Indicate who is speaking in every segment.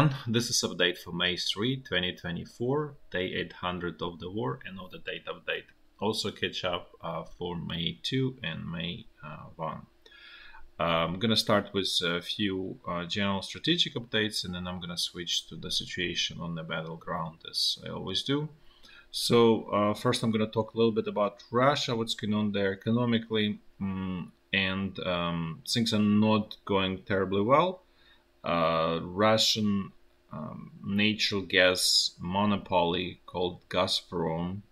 Speaker 1: everyone, this is update for May 3, 2024, day 800 of the war and of the date update. Also catch up for May 2 and May 1. I'm going to start with a few general strategic updates, and then I'm going to switch to the situation on the battleground as I always do. So first I'm going to talk a little bit about Russia, what's going on there economically, and things are not going terribly well. Russian natural gas monopoly called Gazprom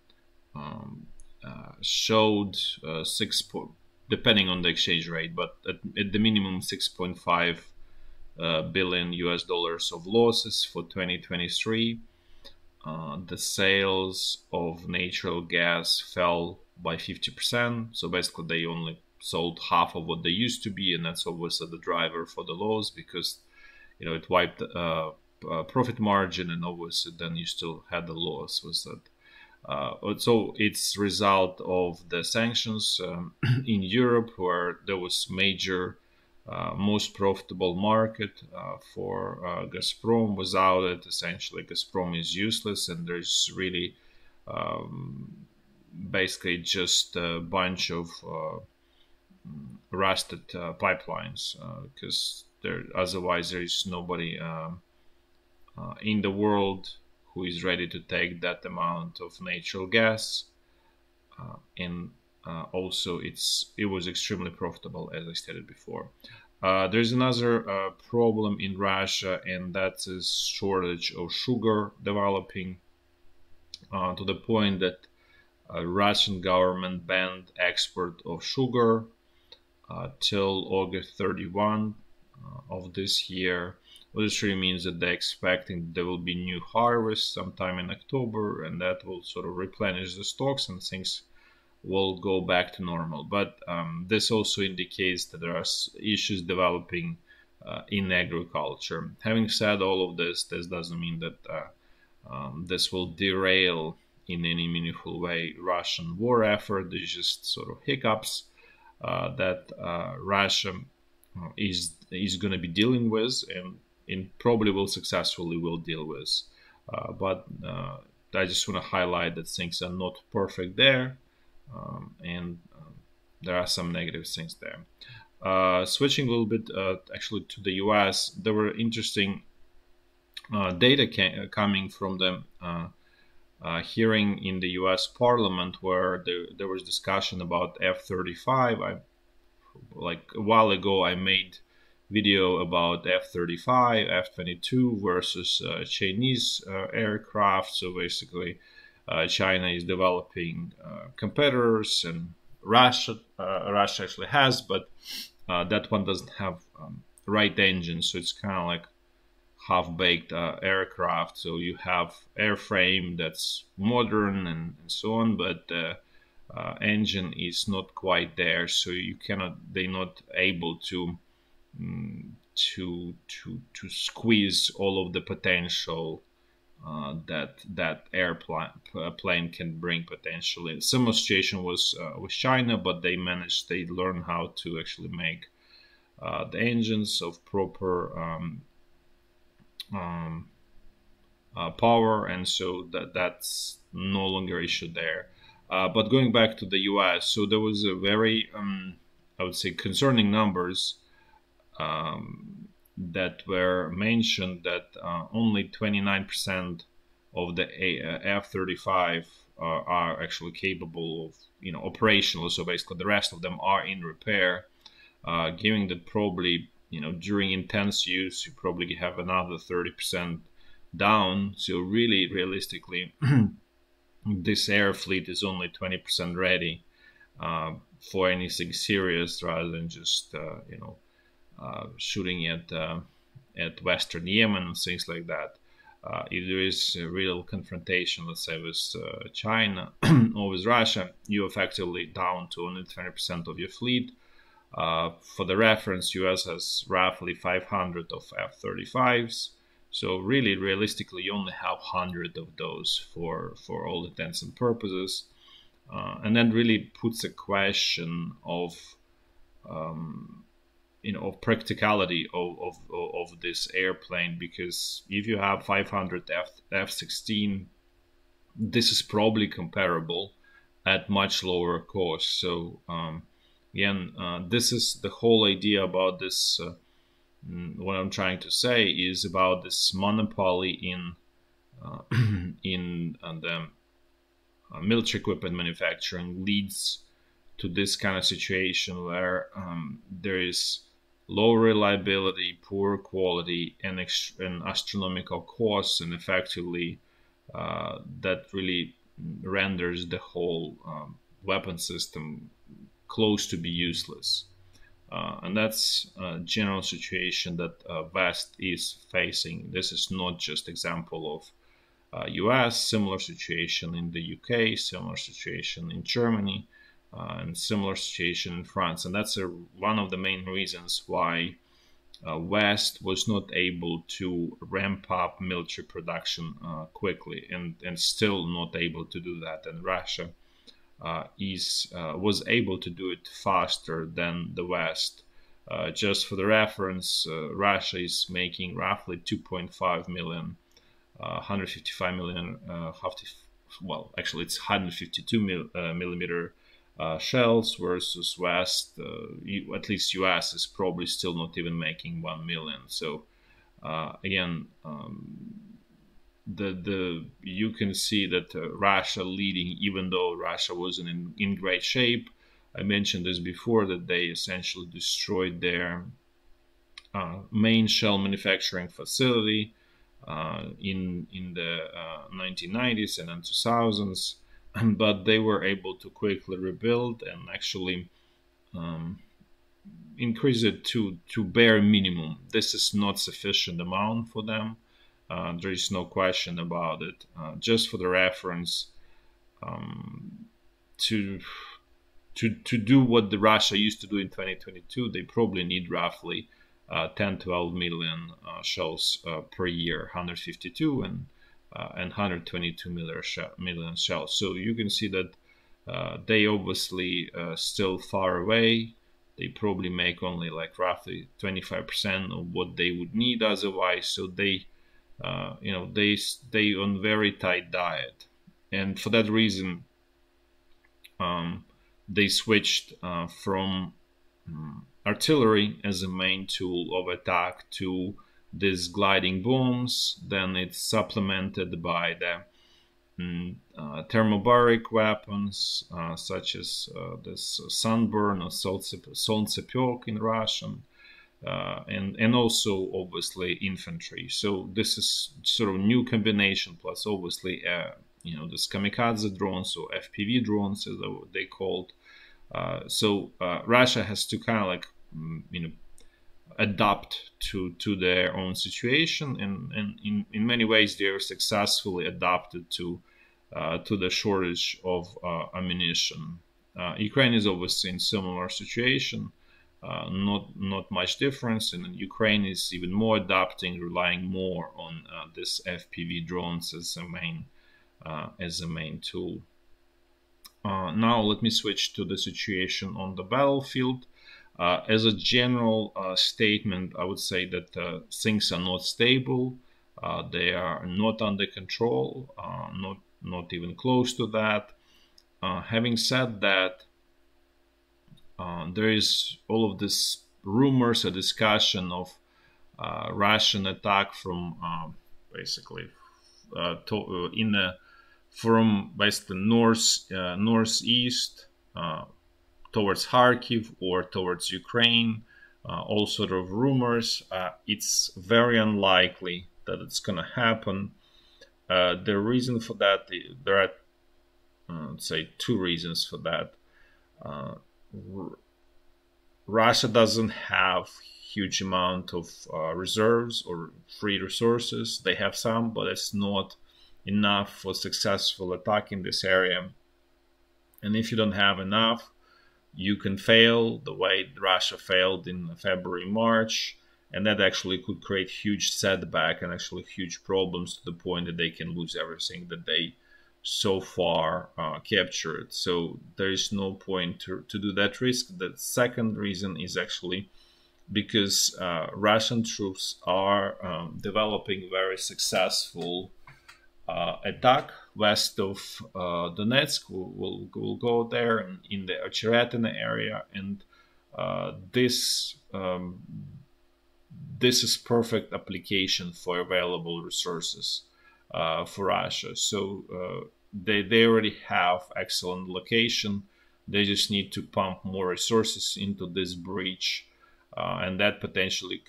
Speaker 1: showed depending on the exchange rate, but at the minimum $6.5 billion US of losses for 2023. The sales of natural gas fell by 50%, so basically they only sold half of what they used to be, and that's obviously the driver for the loss, because it wiped profit margin, and obviously then you still had the loss with that. So it's result of the sanctions in Europe, where there was major, most profitable market for Gazprom. Without it, essentially Gazprom is useless, and there's really basically just a bunch of rusted pipelines, because otherwise there is nobody in the world who is ready to take that amount of natural gas, and also it was extremely profitable, as I stated before. There's another problem in Russia, and that's a shortage of sugar developing to the point that Russian government banned export of sugar till August 31 of this year. This really means that they're expecting there will be new harvest sometime in October, and that will sort of replenish the stocks and things will go back to normal. But this also indicates that there are issues developing in agriculture. Having said all of this, this doesn't mean that this will derail in any meaningful way Russian war effort. There's just sort of hiccups that Russia is going to be dealing with, and probably will successfully deal with. But I just want to highlight that things are not perfect there, and there are some negative things there. Switching a little bit actually to the US, there were interesting data coming from the hearing in the US Parliament, where there was discussion about F-35. Like a while ago, I made video about F-35, F-22 versus Chinese aircraft. So basically, China is developing competitors, and Russia actually has, but that one doesn't have right engine, so it's kind of like half-baked aircraft. So you have airframe that's modern and so on, but the engine is not quite there, so they're not able to squeeze all of the potential that plane can bring potentially. Similar situation was with China, but they learned how to actually make the engines of proper power, and so that's no longer issue there. But going back to the US, so there was a very I would say concerning numbers that were mentioned, that only 29% of the F-35 are actually capable of operational. So basically the rest of them are in repair, giving that probably during intense use you probably have another 30% down. So really realistically this air fleet is only 20% ready for anything serious, rather than just shooting at Western Yemen and things like that. If there is a real confrontation, let's say with China or with Russia, you're effectively down to only 20% of your fleet. For the reference, US has roughly 500 of F-35s. So really, realistically, you only have 100 of those for all intents and purposes. And then really puts a question of of practicality of this airplane, because if you have 500 F-16, this is probably comparable at much lower cost. So again, this is the whole idea about this. What I'm trying to say is about this monopoly in the military equipment manufacturing leads to this kind of situation where there is low reliability, poor quality, and astronomical costs, and effectively that really renders the whole weapon system close to be useless. And that's a general situation that West is facing. This is not just example of US, similar situation in the UK, similar situation in Germany, and similar situation in France. And that's one of the main reasons why West was not able to ramp up military production quickly, and still not able to do that. And Russia was able to do it faster than the West. Just for the reference, Russia is making roughly 2.5 million 155 million, well, actually it's 152 millimeter shells, versus West, at least US is probably still not even making 1 million. So again, you can see that Russia leading, even though Russia wasn't in great shape. I mentioned this before, that they essentially destroyed their main shell manufacturing facility in the 1990s and then 2000s, but they were able to quickly rebuild and actually increase it to bare minimum. This is not sufficient amount for them. There is no question about it. Just for the reference, to do what the Russia used to do in 2022, they probably need roughly 10-12 million shells per year, 152 and 122 million shells. So you can see that they obviously still far away. They probably make only like roughly 25% of what they would need otherwise. So they stay on very tight diet, and for that reason, they switched from artillery as a main tool of attack to these gliding bombs. Then it's supplemented by the thermobaric weapons, such as this sunburn or solntsepek in Russian, and also obviously infantry. So this is sort of new combination, plus obviously this kamikaze drones, or FPV drones as they called. So Russia has to kind of like adapt to their own situation, and in many ways they are successfully adapted to the shortage of ammunition. Ukraine is obviously in similar situation, not much difference, and Ukraine is even more adapting, relying more on this FPV drones as a main tool. Now let me switch to the situation on the battlefield. As a general statement, I would say that things are not stable. They are not under control, not even close to that. Having said that, there is all of this rumors, a discussion of Russian attack from from basically northeast towards Kharkiv or towards Ukraine. All sort of rumors. It's very unlikely that it's going to happen. The reason for that, there are, say, two reasons for that. Russia doesn't have huge amount of reserves or free resources. They have some, but it's not enough for successful attack in this area. And if you don't have enough, you can fail the way Russia failed in February, March, and that actually could create huge setback and actually huge problems to the point that they can lose everything that they so far captured. So there is no point to do that risk. The second reason is actually because Russian troops are developing very successful attack west of Donetsk. We'll go there in the Ocheretyne area, and this is perfect application for available resources for Russia. So they already have excellent location. They just need to pump more resources into this breach, and that potentially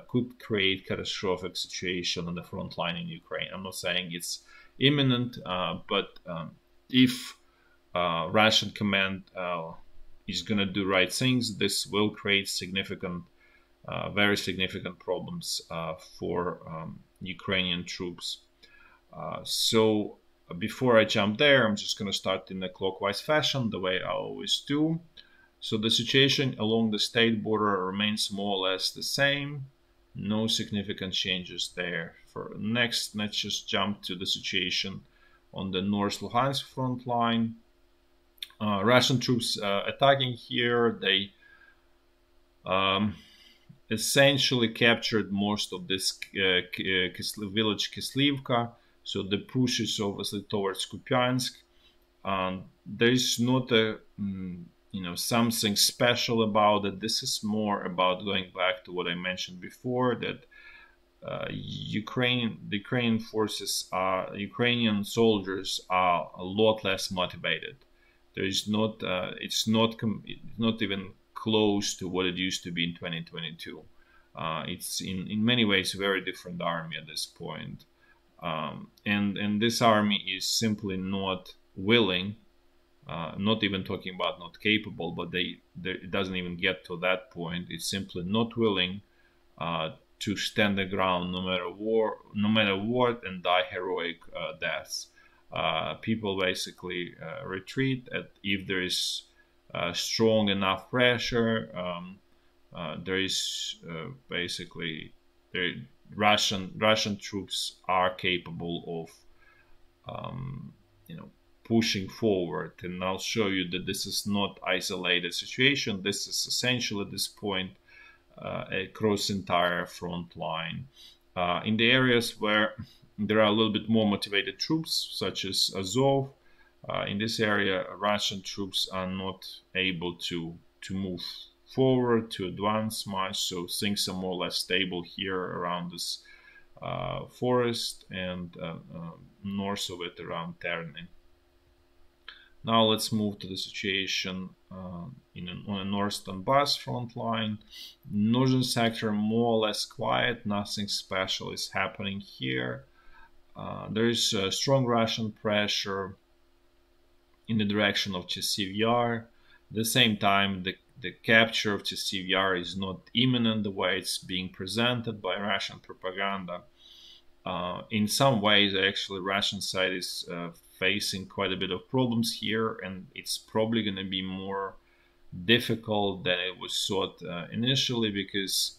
Speaker 1: could create catastrophic situation on the front line in Ukraine. I'm not saying it's imminent, but if Russian command is going to do right things, this will create very significant problems for Ukrainian troops. So before I jump there, I'm just going to start in a clockwise fashion, the way I always do. So the situation along the state border remains more or less the same. No significant changes there. For next, let's just jump to the situation on the North Lugansk front line. Russian troops attacking here, they essentially captured most of this village Kislivka. So the push is obviously towards Kupiansk. There is not a something special about it. This is more about going back to what I mentioned before, that the Ukrainian forces, Ukrainian soldiers are a lot less motivated. There is not, it's not even close to what it used to be in 2022. It's in many ways a very different army at this point. And this army is simply not willing, not even talking about not capable, but it doesn't even get to that point. It's simply not willing to stand the ground no matter what, and die heroic deaths. People basically retreat if there is strong enough pressure. There is basically Russian troops are capable of pushing forward, and I'll show you that this is not isolated situation. This is essentially at this point across entire front line. In the areas where there are a little bit more motivated troops, such as Azov, in this area, Russian troops are not able to move forward, to advance much, so things are more or less stable here around this forest, and north of it around Terny. Now let's move to the situation on a North Donbass front line. Northern sector more or less quiet, nothing special is happening here. There is strong Russian pressure in the direction of Chasiv Yar. At the same time, the capture of Chasiv Yar is not imminent the way it's being presented by Russian propaganda. In some ways, actually, Russian side is facing quite a bit of problems here, and it's probably going to be more difficult than it was thought initially, because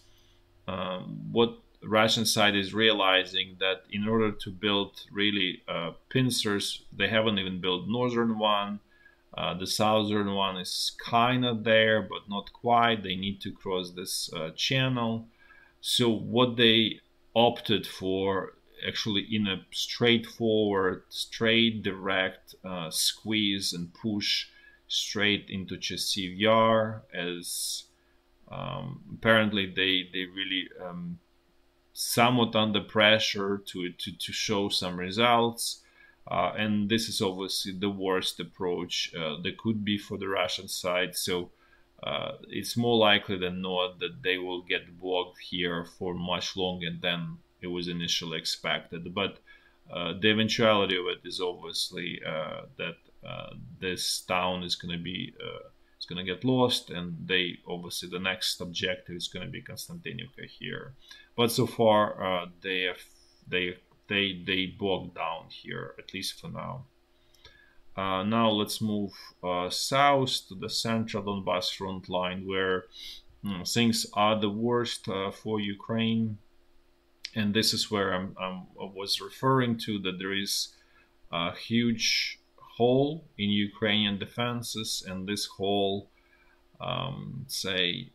Speaker 1: what Russian side is realizing that in order to build really pincers, they haven't even built northern one. The southern one is kind of there, but not quite. They need to cross this channel. So what they opted for, actually in a straightforward, straight, direct squeeze and push straight into Chasiv Yar, as apparently they really somewhat under pressure to show some results. And this is obviously the worst approach that could be for the Russian side. So it's more likely than not that they will get blocked here for much longer than it was initially expected. But the eventuality of it is obviously that this town is going to be it's going to get lost, and they obviously the next objective is going to be Konstantinivka here. But so far they bogged down here, at least for now. Now let's move south to the central Donbass front line, where things are the worst for Ukraine. And this is where I was referring to, that there is a huge hole in Ukrainian defenses, and this hole, say,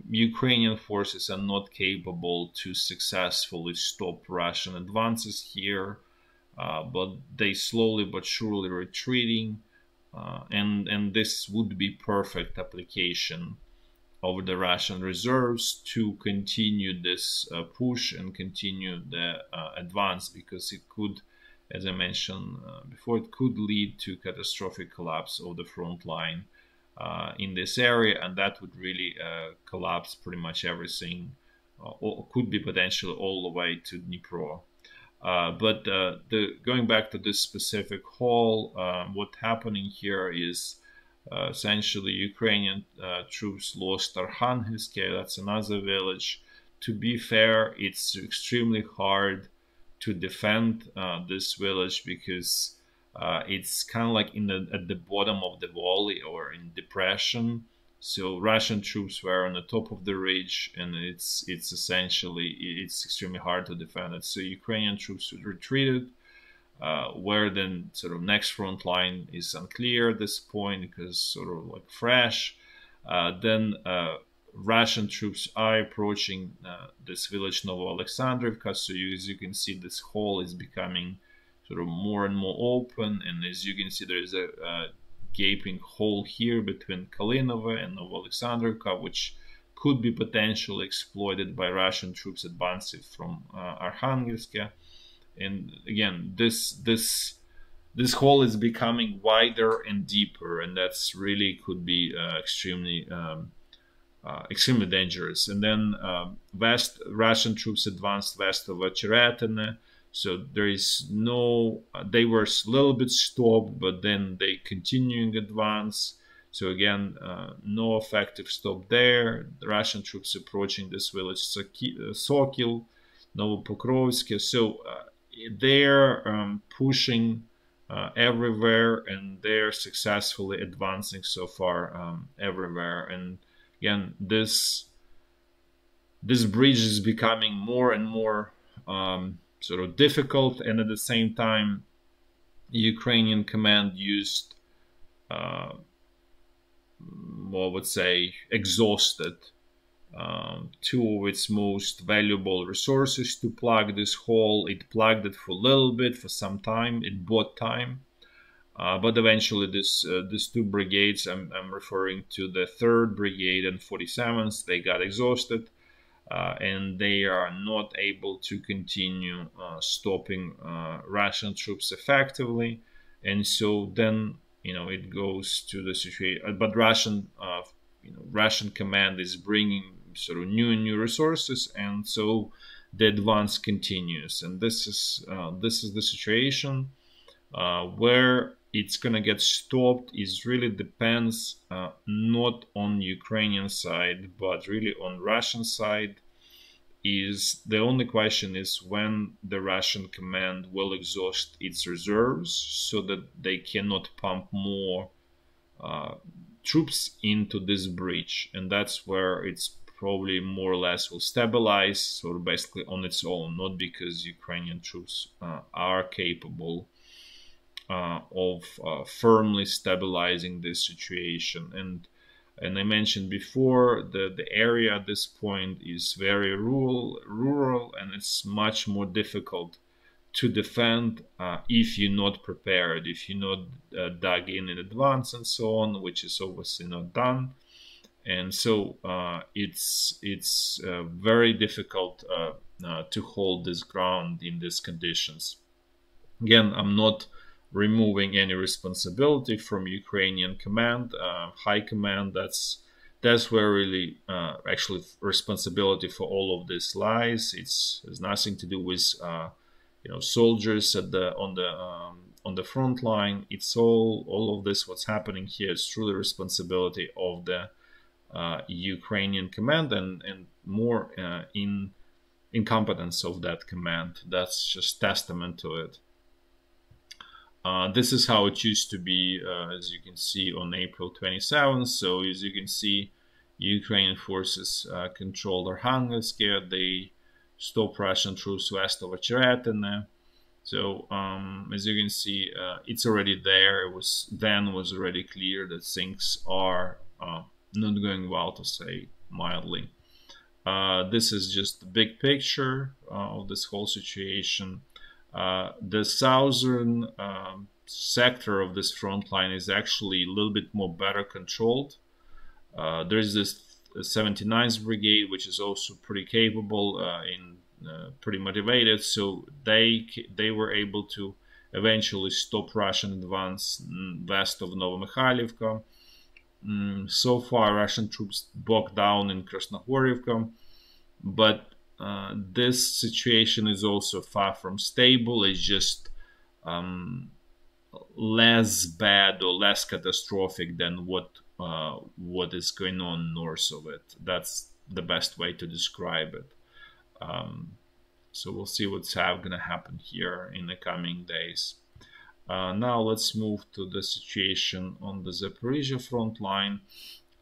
Speaker 1: Ukrainian forces are not capable to successfully stop Russian advances here, but they slowly but surely retreating, and this would be perfect application of the Russian reserves to continue this push and continue the advance, because it could, as I mentioned before, it could lead to catastrophic collapse of the front line in this area, and that would really collapse pretty much everything, or could be potentially all the way to Dnipro. But going back to this specific hall, what's happening here is essentially Ukrainian troops lost Arkhangelske. That's another village. To be fair, it's extremely hard to defend this village because it's kind of like at the bottom of the valley or in depression. So Russian troops were on the top of the ridge, and it's essentially extremely hard to defend it. So Ukrainian troops retreated. Where then sort of next front line is unclear at this point because sort of like fresh. Then Russian troops are approaching this village Novooleksandrivka. So as you can see, this hole is becoming sort of more and more open, and as you can see, there is a gaping hole here between Kalinovo and Novooleksandrivka, which could be potentially exploited by Russian troops advancing from Arkhangelske. And again, this hole is becoming wider and deeper, and that's really could be extremely dangerous. And then Russian troops advanced west of Ocheretyne. So there is no, they were a little bit stopped, but then they continuing advance. So again, no effective stop there. The Russian troops approaching this village Sokil, Novopokrovske. So they're pushing everywhere, and they're successfully advancing so far everywhere. And again, this bridge is becoming more and more sort of difficult, and at the same time, Ukrainian command used, well, I would say, exhausted two of its most valuable resources to plug this hole. It plugged it for a little bit, for some time. It bought time, but eventually, these two brigades, I'm referring to the 3rd Brigade and 47th, they got exhausted. And they are not able to continue stopping Russian troops effectively, and so then it goes to the situation. But Russian command is bringing sort of new resources, and so the advance continues. And this is the situation where it's gonna get stopped. Is really depends not on Ukrainian side, but really on Russian side. Is the only question is when the Russian command will exhaust its reserves so that they cannot pump more troops into this breach, and that's where it's probably more or less will stabilize, sort of basically on its own, not because Ukrainian troops are capable of firmly stabilizing this situation. And I mentioned before the area at this point is very rural, and it's much more difficult to defend if you're not prepared, if you're not dug in advance and so on, which is obviously not done. And so it's very difficult to hold this ground in these conditions. Again, I'm not removing any responsibility from Ukrainian command, high command. That's where really actually responsibility for all of this lies. It has nothing to do with soldiers on the front line. It's all of this what's happening here is truly responsibility of the Ukrainian command, and more in incompetence of that command. That's just testament to it. This is how it used to be, as you can see, on April 27th. So as you can see, Ukrainian forces controlled Arkhangelske. They stopped Russian troops west of Ocheretyne. So as you can see, it's already there. It was already clear that things are not going well, to say mildly. This is just the big picture of this whole situation. The southern sector of this front line is actually a little bit more better controlled. There's this 79th Brigade, which is also pretty capable and pretty motivated, so they were able to eventually stop Russian advance west of Novomikhailivka. So far, Russian troops bogged down in Krasnohorivka, but this situation is also far from stable. It's just less bad or less catastrophic than what is going on north of it. That's the best way to describe it. So we'll see what's going to happen here in the coming days. Now let's move to the situation on the Zaporizhya front line.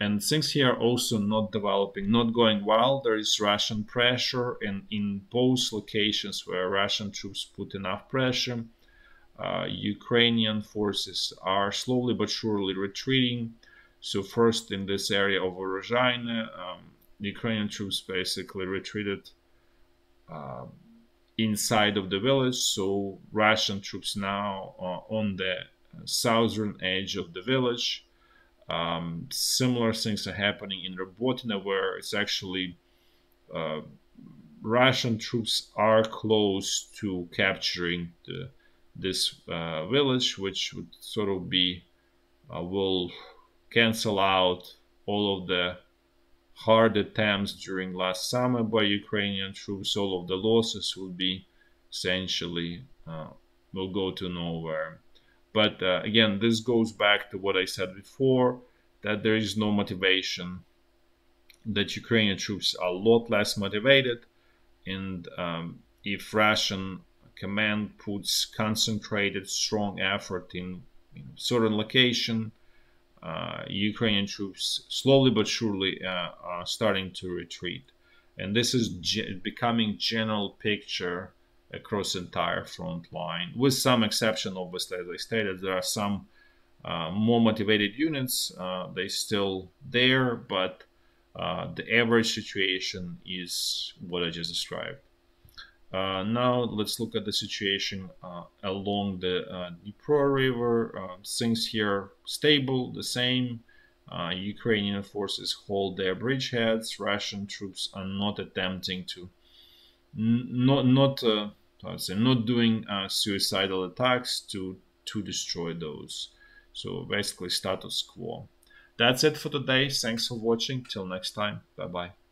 Speaker 1: And things here are also not developing, not going well. There is Russian pressure, and in both locations where Russian troops put enough pressure, Ukrainian forces are slowly but surely retreating. So first in this area of Ocheretyne, Ukrainian troops basically retreated inside of the village. So Russian troops now are on the southern edge of the village. Similar things are happening in Robotyne, where it's actually Russian troops are close to capturing this village, which would sort of be will cancel out all of the hard attempts during last summer by Ukrainian troops. All of the losses will be essentially will go to nowhere. But again, this goes back to what I said before, that there is no motivation, that Ukrainian troops are a lot less motivated, and if Russian command puts concentrated, strong effort in certain location, Ukrainian troops slowly but surely are starting to retreat. And this is becoming general picture across the entire front line, with some exception, obviously, as I stated. There are some more motivated units, they're still there, but the average situation is what I just described. Now let's look at the situation along the Dnipro River. Things here stable, the same. Ukrainian forces hold their bridgeheads. Russian troops are not attempting to, not doing suicidal attacks to destroy those. So basically status quo. That's it for today. Thanks for watching. Till next time. Bye bye.